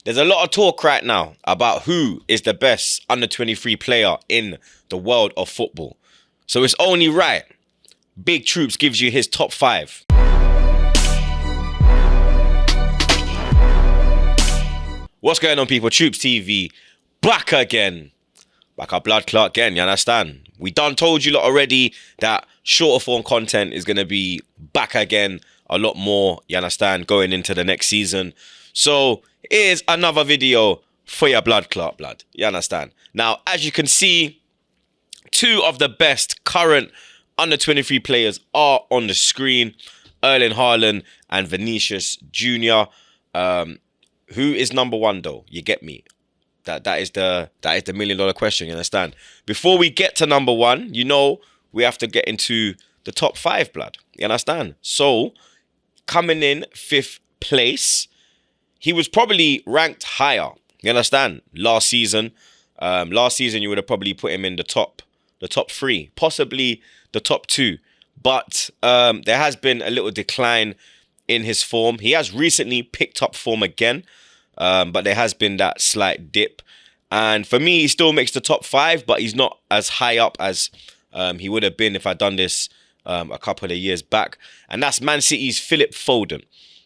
There's a lot of talk right now about who is the best under-23 player in the world of football. So it's only right Big Troopz gives you his top 5. What's going on, people? TroopzTV back again. Back our blood clot again, you understand? We done told you lot already that shorter form content is going to be back again a lot more, you understand, going into the next season. So here's another video for your blood clot, blood. You understand? Now, as you can see, 2 of the best current under-23 players are on the screen. Erling Haaland and Vinicius Jr. Who is number 1 though? You get me? That is the $1 million question, you understand? Before we get to number 1, you know, we have to get into the top 5, blood. You understand? So, coming in 5th place, he was probably ranked higher. You understand? Last season, you would have probably put him in the top 3, possibly the top 2. But there has been a little decline in his form. He has recently picked up form again, but there has been that slight dip. And for me, he still makes the top 5, but he's not as high up as he would have been if I'd done this a couple of years back. And that's Man City's Philip Foden.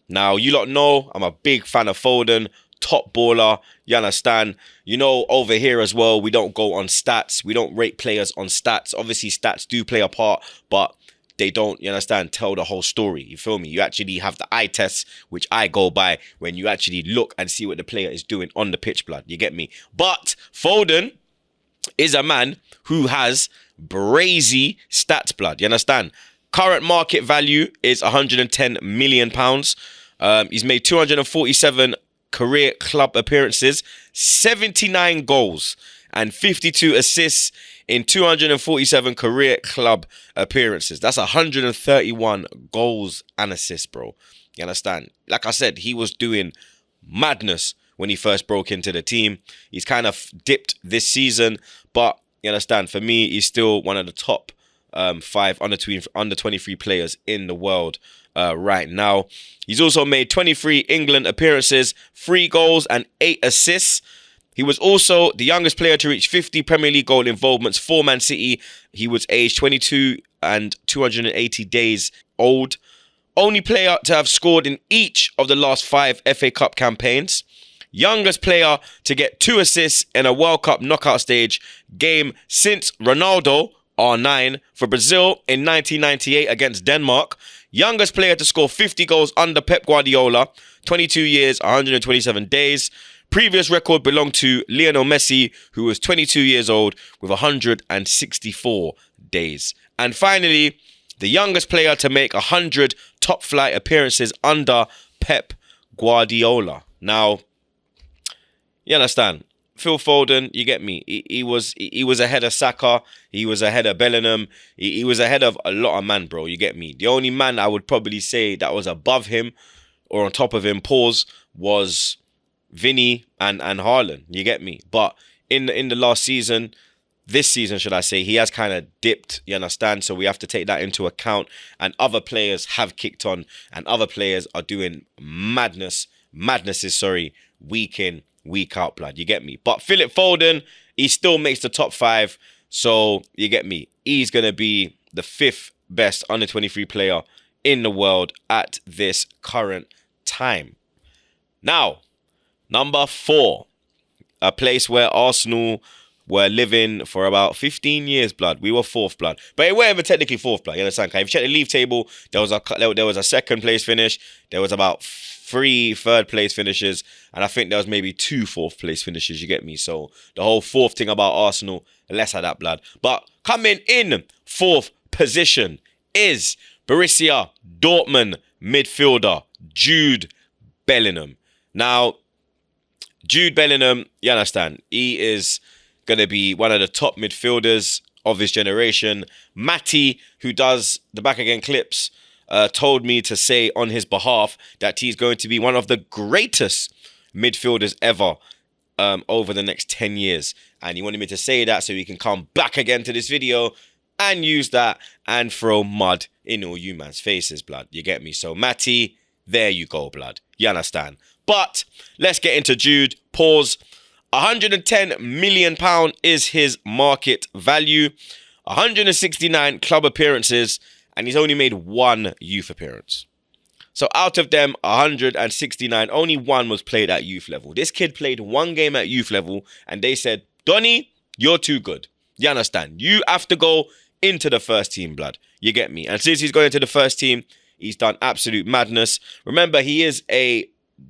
Now, you lot know I'm a big fan of Foden, top baller, you understand. You know, over here as well, we don't go on stats. We don't rate players on stats. Obviously, stats do play a part, but they don't, you understand, tell the whole story. You feel me? You actually have the eye tests, which I go by when you actually look and see what the player is doing on the pitch, blood. You get me? But Foden is a man who has brazy stats, blood. You understand? Current market value is £110 million. He's made 247 career club appearances, 79 goals and 52 assists in 247 career club appearances. That's 131 goals and assists, bro. You understand? Like I said, he was doing madness when he first broke into the team. He's kind of dipped this season, but you understand, for me, he's still one of the top 5 under 23 players in the world right now. He's also made 23 England appearances, 3 goals and 8 assists. He was also the youngest player to reach 50 Premier League goal involvements for Man City. He was aged 22 and 280 days old. Only player to have scored in each of the last 5 FA Cup campaigns. Youngest player to get 2 assists in a World Cup knockout stage game since Ronaldo, R9, for Brazil in 1998 against Denmark. Youngest player to score 50 goals under Pep Guardiola, 22 years, 127 days. Previous record belonged to Lionel Messi, who was 22 years old with 164 days. And finally, the youngest player to make 100 top flight appearances under Pep Guardiola. Now, you understand, Phil Foden, you get me. He was ahead of Saka. He was ahead of Bellingham. He was ahead of a lot of man, bro. You get me. The only man I would probably say that was above him or on top of him, was Vinny and Haaland. You get me. But in the last season, this season, should I say, he has kind of dipped. You understand? So we have to take that into account. And other players have kicked on, and other players are doing madnesses, week in, week out, blood. You get me? But Philip Foden, he still makes the top 5. So you get me? He's going to be the 5th best under 23 player in the world at this current time. Now, number 4, a place where Arsenal were living for about 15 years, blood. We were 4th, blood. But it weren't even technically 4th, blood. You understand? If you check the league table, there was a 2nd place finish. There was about 3 3rd place finishes, and I think there was maybe 2 4th place finishes, you get me? So the whole 4th thing about Arsenal, less of that, blood. But coming in 4th position is Borussia Dortmund midfielder Jude Bellingham. Now, Jude Bellingham, you understand, he is going to be one of the top midfielders of his generation. Matty, who does the Back Again clips, told me to say on his behalf that he's going to be one of the greatest midfielders ever over the next 10 years. And he wanted me to say that so he can come back again to this video and use that and throw mud in all you man's faces, blood. You get me? So, Matty, there you go, blood. You understand? But let's get into Jude. Pause. £110 million is his market value. 169 club appearances, and he's only made one youth appearance. So out of them 169, only one was played at youth level. This kid played one game at youth level, and they said, Donny, you're too good. You understand? You have to go into the first team, blood. You get me? And since he's going into the first team, he's done absolute madness. Remember, he is a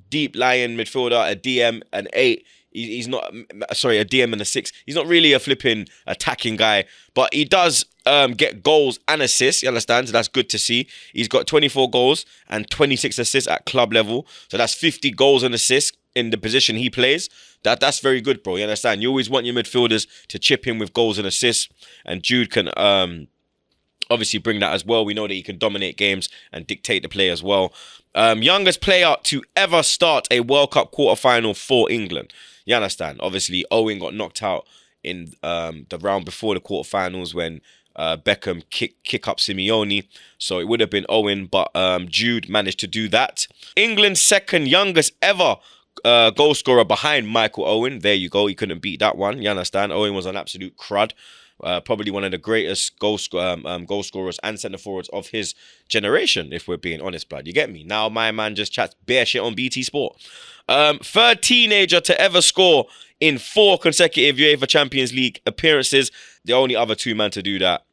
deep lying midfielder, a DM, an 8. He's not, sorry, a DM and a 6. He's not really a flipping attacking guy, but he does get goals and assists, you understand? So that's good to see. He's got 24 goals and 26 assists at club level. So that's 50 goals and assists in the position he plays. That's very good, bro. You understand? You always want your midfielders to chip in with goals and assists. And Jude can obviously bring that as well. We know that he can dominate games and dictate the play as well. Youngest player to ever start a World Cup quarterfinal for England. You understand? Obviously, Owen got knocked out in the round before the quarterfinals when Beckham kick up Simeone. So it would have been Owen, but Jude managed to do that. England's second youngest ever goal scorer behind Michael Owen. There you go. He couldn't beat that one. You understand? Owen was an absolute crud. Probably one of the greatest goal scorers and centre forwards of his generation, if we're being honest, blood. You get me? Now my man just chats bare shit on BT Sport. Third teenager to ever score in 4 consecutive UEFA Champions League appearances. The only other two men to do that,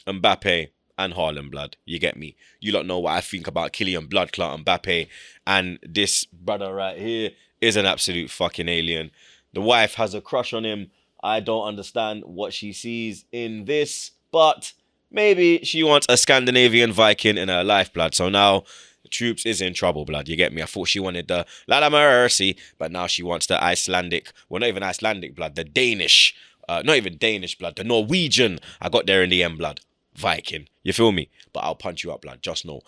Mbappe and Haaland, blood. You get me? You don't know what I think about Kylian Bloodclot Mbappe, and this brother right here is an absolute fucking alien. The wife has a crush on him. I don't understand what she sees in this, but maybe she wants a Scandinavian Viking in her life, blood. So now Troopz is in trouble, blood. You get me? I thought she wanted the La Mercy, but now she wants the Icelandic, well, not even Icelandic, blood, the Danish, not even Danish, blood, the Norwegian. I got there in the end, blood. Viking. You feel me? But I'll punch you up, blood. Just know.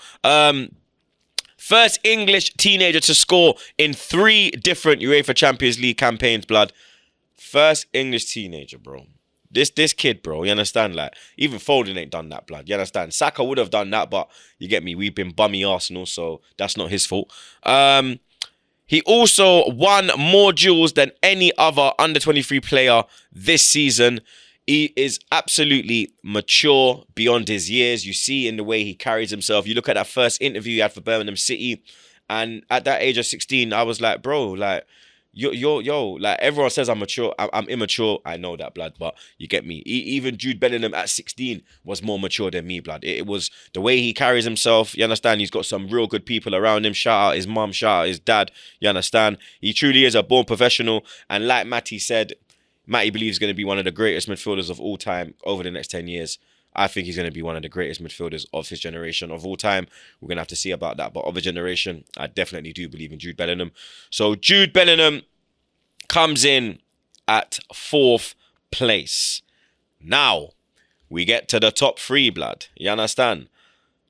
First English teenager to score in 3 different UEFA Champions League campaigns, blood. First English teenager, bro. This kid, bro. You understand? Like, even Foden ain't done that, blood. You understand? Saka would have done that, but you get me? We've been bummy Arsenal, so that's not his fault. He also won more duels than any other under-23 player this season. He is absolutely mature beyond his years. You see in the way he carries himself. You look at that first interview he had for Birmingham City, and at that age of 16, I was like, bro, like, yo, like, everyone says I'm mature, I'm immature. I know that, blood, but you get me. Even Jude Bellingham at 16 was more mature than me, blood. It was the way he carries himself. You understand? He's got some real good people around him. Shout out his mum, shout out his dad. You understand? He truly is a born professional. And like Matty said, Matty believes he's going to be one of the greatest midfielders of all time over the next 10 years. I think he's going to be one of the greatest midfielders of his generation of all time. We're going to have to see about that. But of a generation, I definitely do believe in Jude Bellingham. So Jude Bellingham comes in at 4th place. Now, we get to the top 3, blood. You understand?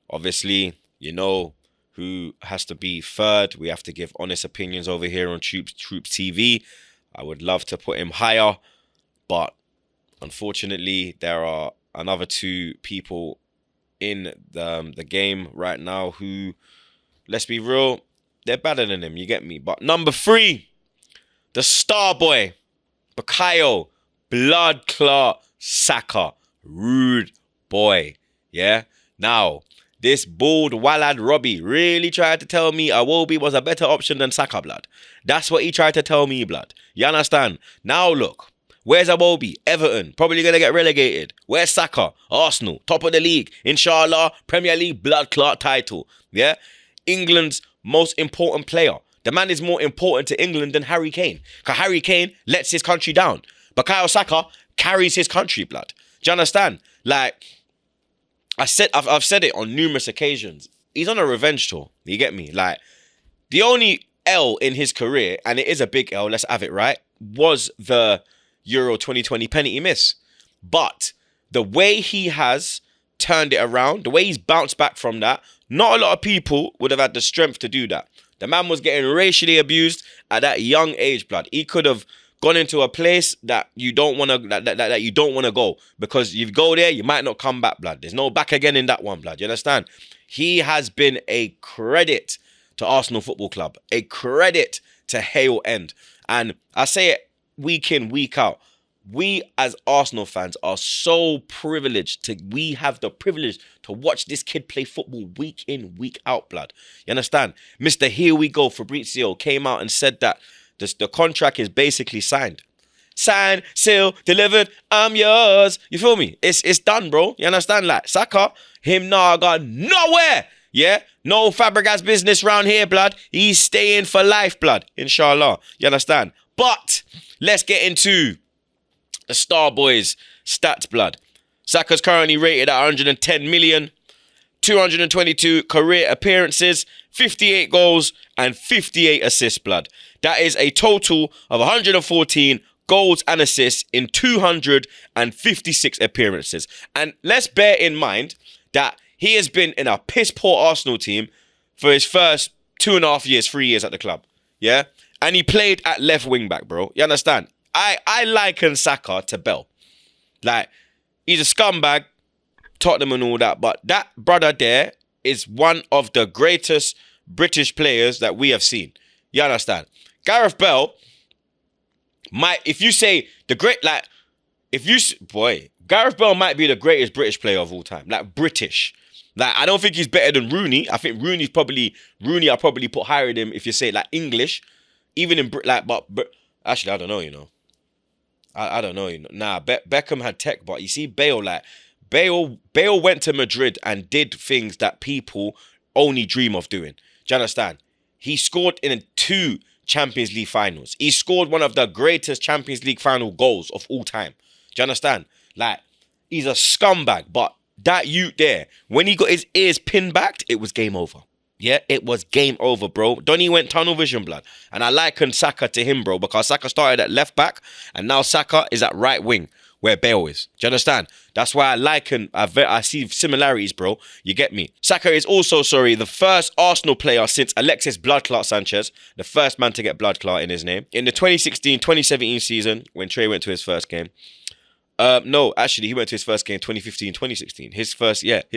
Obviously, you know who has to be 3rd. We have to give honest opinions over here on TroopzTV. I would love to put him higher, but unfortunately, there are another 2 people in the game right now who, let's be real, they're better than him. You get me? But number 3, the star boy, Bukayo Bloodclot Saka. Rude boy. Yeah? Now, this bald Walad Robbie really tried to tell me Iwobi was a better option than Saka, blood. That's what he tried to tell me, blood. You understand? Now look, where's Iwobi? Everton, probably going to get relegated. Where's Saka? Arsenal, top of the league. Inshallah, Premier League blood clot title. Yeah? England's most important player. The man is more important to England than Harry Kane. Because Harry Kane lets his country down. Bukayo Saka carries his country, blood. Do you understand? Like, I've said it on numerous occasions. He's on a revenge tour. You get me? Like, the only L in his career, and it is a big L, let's have it right, was the Euro 2020 penalty miss. But the way he has turned it around, the way he's bounced back from that, not a lot of people would have had the strength to do that. The man was getting racially abused at that young age, blood. He could have gone into a place that you don't want to that you don't want to go, because you go there, you might not come back, blood. There's no back again in that one, blood. You understand? He has been a credit to Arsenal Football Club. A credit to Hale End. And I say it week in, week out. We as Arsenal fans are so privileged we have the privilege to watch this kid play football week in, week out, blood. You understand? Mr. Here We Go, Fabrizio, came out and said that the contract is basically signed. Signed, sealed, delivered, I'm yours. You feel me? It's done, bro. You understand? Like, Saka, him nah gone nowhere. Yeah? No Fabregas business round here, blood. He's staying for life, blood. Inshallah. You understand? But let's get into the Star Boys stats, blood. Saka's currently rated at 110 million, 222 career appearances, 58 goals, and 58 assists, blood. That is a total of 114 goals and assists in 256 appearances. And let's bear in mind that he has been in a piss-poor Arsenal team for his first 2.5 years, 3 years at the club. Yeah? And he played at left wing back, bro. You understand? I liken Saka to Bell. Like, he's a scumbag, Tottenham and all that, but that brother there is one of the greatest British players that we have seen. You understand? Gareth Bell if you say the great, like, Gareth Bell might be the greatest British player of all time. Like, British. Like, I don't think he's better than Rooney. I think Rooney I'll probably put higher than him if you say, like, English. Even in, but actually, I don't know, you know. I don't know, you know. Nah, Beckham had tech, but you see Bale went to Madrid and did things that people only dream of doing. Do you understand? He scored in 2 Champions League finals. He scored one of the greatest Champions League final goals of all time. Do you understand? Like, he's a scumbag, but that youth there, when he got his ears pinned back, it was game over. Yeah, it was game over, bro. Donny went tunnel vision, blood. And I liken Saka to him, bro, because Saka started at left back, and now Saka is at right wing, where Bale is. Do you understand? That's why I see similarities, bro. You get me? Saka is also, the first Arsenal player since Alexis Bloodclot Sanchez, the first man to get Bloodclot in his name. In the 2016-2017 season, when Trey went to his first game. No, actually, he went to his first game 2015-2016. His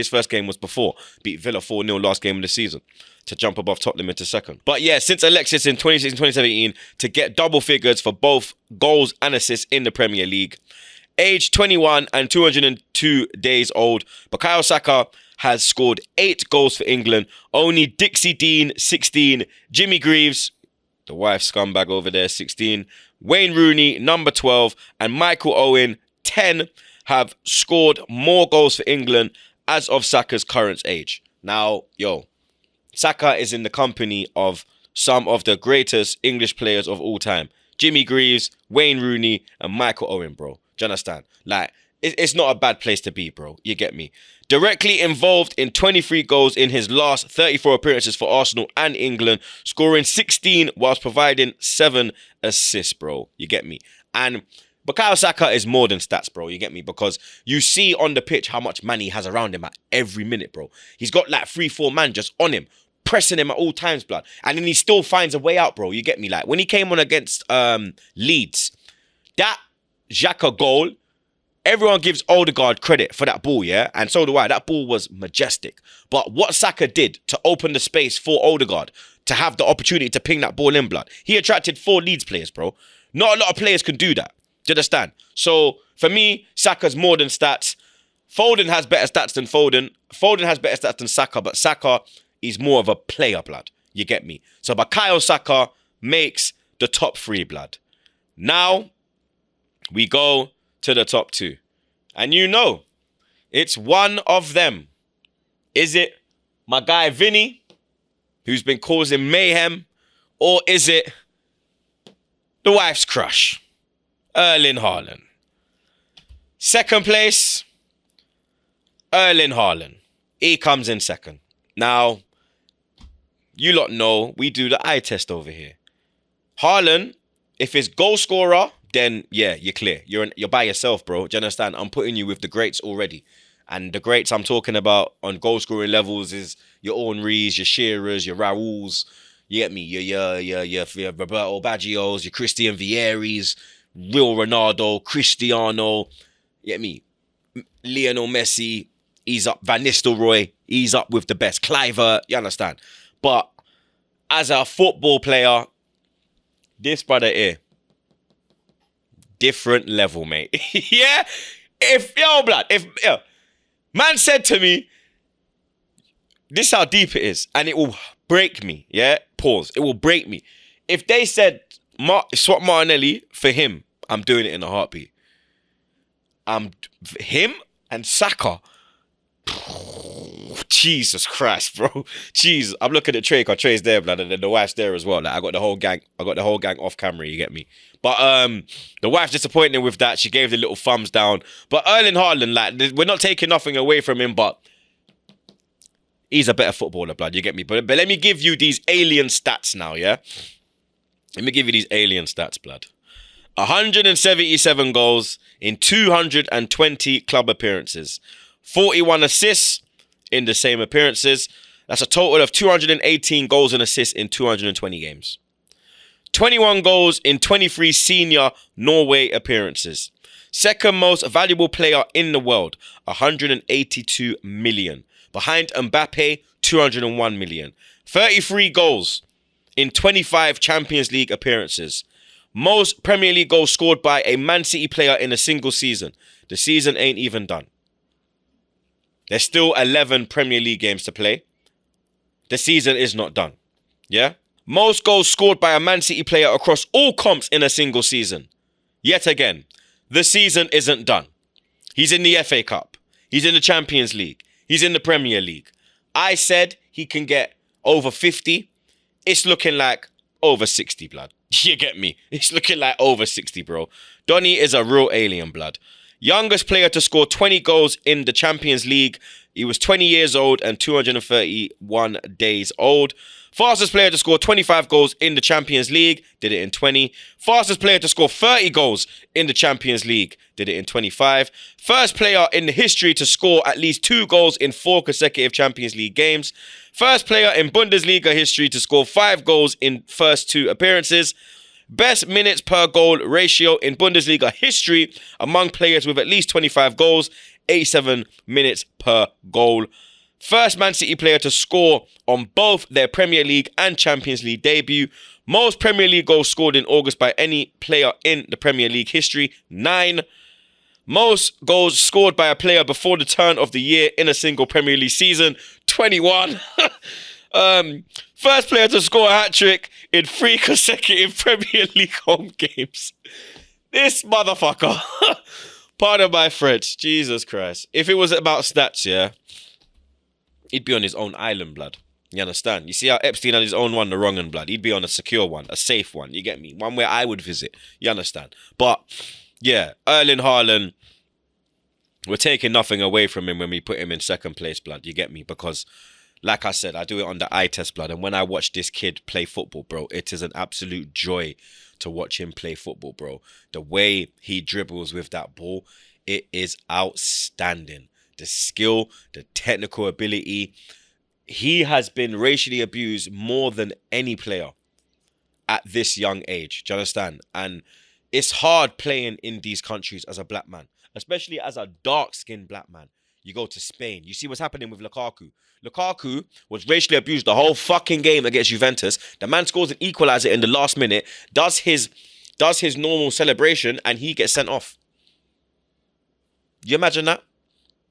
first game was before. Beat Villa 4-0 last game of the season to jump above Tottenham into second. But yeah, since Alexis in 2016-2017 to get double figures for both goals and assists in the Premier League. Age 21 and 202 days old, Bukayo Saka has scored 8 goals for England. Only Dixie Dean, 16. Jimmy Greaves, the wife scumbag over there, 16. Wayne Rooney, number 12. And Michael Owen, 10, have scored more goals for England as of Saka's current age. Now, Saka is in the company of some of the greatest English players of all time. Jimmy Greaves, Wayne Rooney, and Michael Owen, bro. Do you understand? Like, it's not a bad place to be, bro. You get me? Directly involved in 23 goals in his last 34 appearances for Arsenal and England, scoring 16 whilst providing 7 assists, bro. You get me? And Bukayo Saka is more than stats, bro. You get me? Because you see on the pitch how much man he has around him at every minute, bro. He's got like 3-4 man just on him, pressing him at all times, blood. And then he still finds a way out, bro. You get me? Like, when he came on against Leeds, that Xhaka goal, everyone gives Odegaard credit for that ball, yeah? And so do I. That ball was majestic. But what Saka did to open the space for Odegaard to have the opportunity to ping that ball in, blood, he attracted 4 Leeds players, bro. Not a lot of players can do that. Do you understand? So, for me, Saka's more than stats. Foden has better stats than Foden. Foden has better stats than Saka, but Saka is more of a player, blood. You get me? So, Bukayo Saka makes the top 3, blood. Now, we go to the top 2. And you know, it's one of them. Is it my guy Vinny, who's been causing mayhem? Or is it the wife's crush, Erling Haaland? Second place, Erling Haaland. He comes in second. Now, you lot know we do the eye test over here. Haaland, if it's goal scorer, then yeah, you're clear. You're by yourself, bro. Do you understand? I'm putting you with the greats already. And the greats I'm talking about on goal scoring levels is your Henrys, your Shearers, your Raúls. You get me? Your Roberto Baggios, your Christian Vieris, Real Ronaldo, Cristiano. You get me? Lionel Messi, he's up. Van Nistelrooy, he's up with the best. Cliver, you understand? But as a football player, this brother here, different level, mate. Yeah? Man said to me, this is how deep it is, and it will break me, yeah? Pause. It will break me. If they said, swap Martinelli for him, I'm doing it in a heartbeat. Him and Saka. Jesus Christ, bro. Jesus. I'm looking at Trey, because Trey's there, blood, and then the wife's there as well. Like, I got the whole gang off camera, you get me? But the wife's disappointed with that. She gave the little thumbs down. But Erling Haaland, like, we're not taking nothing away from him, but he's a better footballer, blood, you get me? But let me give you these alien stats now, yeah? Let me give you these alien stats, blood. 177 goals in 220 club appearances. 41 assists in the same appearances. That's a total of 218 goals and assists in 220 games. 21 goals in 23 senior Norway appearances. Second most valuable player in the world, 182 million. Behind Mbappe, 201 million. 33 goals in 25 Champions League appearances. Most Premier League goals scored by a Man City player in a single season. The season ain't even done. There's still 11 Premier League games to play. The season is not done. Yeah? Most goals scored by a Man City player across all comps in a single season. Yet again, the season isn't done. He's in the FA Cup. He's in the Champions League. He's in the Premier League. I said he can get over 50. It's looking like over 60, blood. You get me? It's looking like over 60, bro. Donny is a real alien, blood. Youngest player to score 20 goals in the Champions League. He was 20 years old and 231 days old. Fastest player to score 25 goals in the Champions League. Did it in 20. Fastest player to score 30 goals in the Champions League. Did it in 25. First player in the history to score at least 2 goals in 4 consecutive Champions League games. First player in Bundesliga history to score 5 goals in first 2 appearances. Best minutes per goal ratio in Bundesliga history among players with at least 25 goals. 87 minutes per goal. First Man City player to score on both their Premier League and Champions League debut. Most Premier League goals scored in August by any player in the Premier League history, 9. Most goals scored by a player before the turn of the year in a single Premier League season, 21. First player to score a hat-trick in 3 consecutive Premier League home games. This motherfucker. Pardon my French. Jesus Christ. If it was about stats, yeah, he'd be on his own island, blood. You understand? You see how Epstein had his own one, the wrong one, blood. He'd be on a secure one, a safe one. You get me? One where I would visit. You understand? But, yeah, Erling Haaland, we're taking nothing away from him when we put him in second place, blood. You get me? Because, like I said, I do it on the eye test, blood. And when I watch this kid play football, bro, it is an absolute joy to watch him play football, bro. The way he dribbles with that ball, it is outstanding. The skill, the technical ability. He has been racially abused more than any player at this young age. Do you understand? And it's hard playing in these countries as a black man, especially as a dark-skinned black man. You go to Spain. You see what's happening with Lukaku. Lukaku was racially abused the whole fucking game against Juventus. The man scores an equalizer in the last minute, does his normal celebration, and he gets sent off. You imagine that?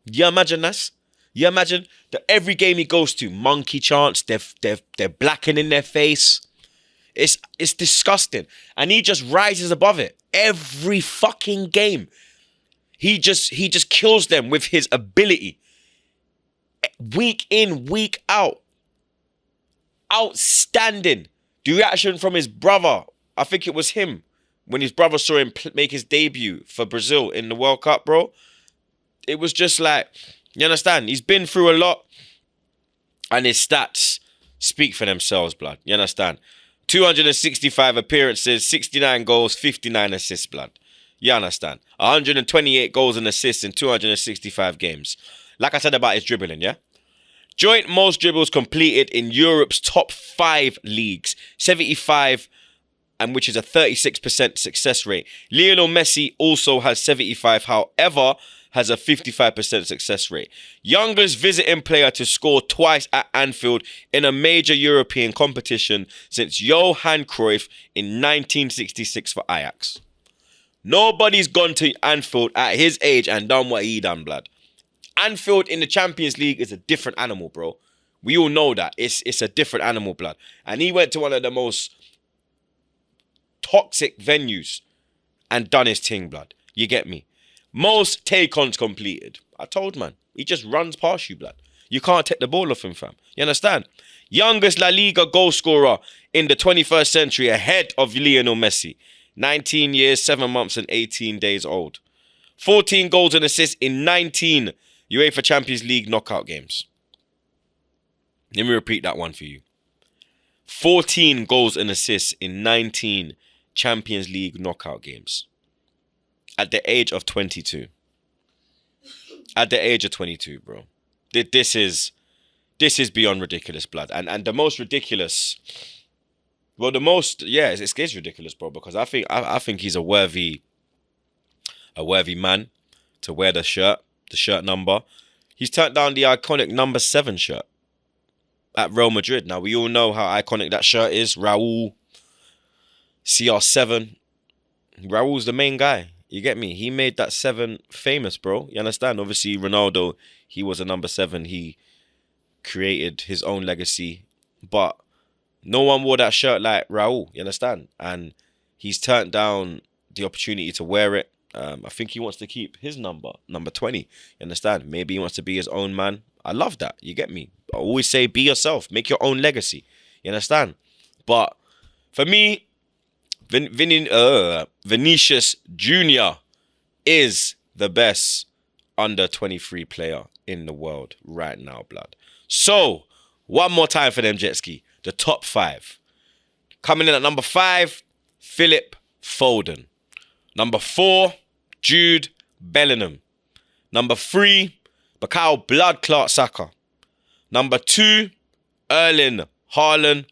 You imagine that? You imagine that every game he goes to, monkey chants, they're blackening their face. It's disgusting. And he just rises above it. Every fucking game. He just kills them with his ability. Week in, week out. Outstanding. The reaction from his brother, I think it was him, when his brother saw him make his debut for Brazil in the World Cup, bro. It was just like, you understand? He's been through a lot. And his stats speak for themselves, blood. You understand? 265 appearances, 69 goals, 59 assists, blood. You understand? 128 goals and assists in 265 games. Like I said about his dribbling, yeah? Joint most dribbles completed in Europe's top 5 leagues. 75, and which is a 36% success rate. Lionel Messi also has 75. However, has a 55% success rate. Youngest visiting player to score twice at Anfield in a major European competition since Johan Cruyff in 1966 for Ajax. Nobody's gone to Anfield at his age and done what he done, blood. Anfield in the Champions League is a different animal, bro. We all know that. It's a different animal, blood. And he went to one of the most toxic venues and done his thing, blood. You get me? Most take-ons completed. I told, man. He just runs past you, blood. You can't take the ball off him, fam. You understand? Youngest La Liga goal scorer in the 21st century ahead of Lionel Messi. 19 years, 7 months and 18 days old. 14 goals and assists in 19 UEFA Champions League knockout games. Let me repeat that one for you. 14 goals and assists in 19 Champions League knockout games. At the age of 22. At the age of 22, bro. This is beyond ridiculous, blood. And the most ridiculous... Well, the most... Yeah, it's ridiculous, bro. Because I think he's a worthy man to wear the shirt number. He's turned down the iconic number 7 shirt at Real Madrid. Now, we all know how iconic that shirt is. Raul, CR7. Raul's the main guy. You get me? He made that 7 famous, bro. You understand? Obviously, Ronaldo, he was a number 7. He created his own legacy. But no one wore that shirt like Raul. You understand? And he's turned down the opportunity to wear it. I think he wants to keep his number 20. You understand? Maybe he wants to be his own man. I love that. You get me? I always say be yourself. Make your own legacy. You understand? But for me, Vinicius Jr. is the best under 23 player in the world right now, blood. So, one more time for them, jet ski. The top 5. Coming in at number 5, Philip Foden. Number 4, Jude Bellingham. Number 3, Bukayo Blood Clot Saka. Number 2, Erling Haaland.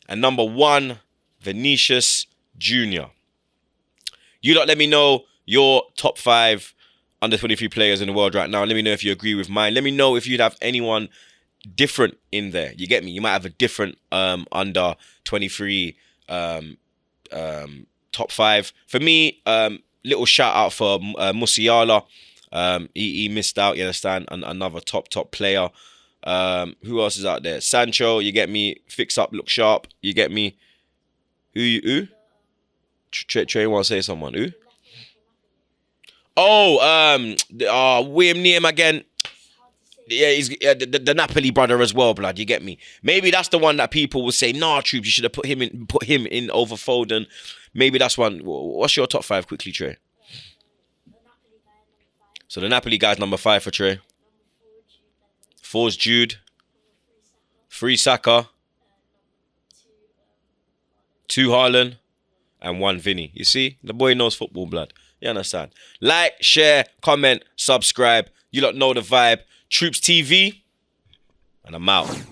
And number 1, Vinicius Jr. You lot let me know your top 5 under 23 players in the world right now. Let me know if you agree with mine. Let me know if you'd have anyone different in there. You get me? You might have a different under 23 top 5. For me, little shout out for Musiala. He missed out, you understand? Another top player. Who else is out there? Sancho, you get me? Fix up, look sharp. You get me? Who? Trey want to say someone. Who? William Neam again. Yeah, he's the Napoli brother as well, blood. You get me? Maybe that's the one that people will say, nah, Troopz, you should have put him in over Foden. Maybe that's one. What's your top 5 quickly, Trey? So the Napoli guy's number 5 for Trey. 4's Jude. 3 Saka. 2 Haaland. And 1 Vinny. You see? The boy knows football, blood. You understand? Like, share, comment, subscribe. You lot know the vibe. TroopzTV. And I'm out.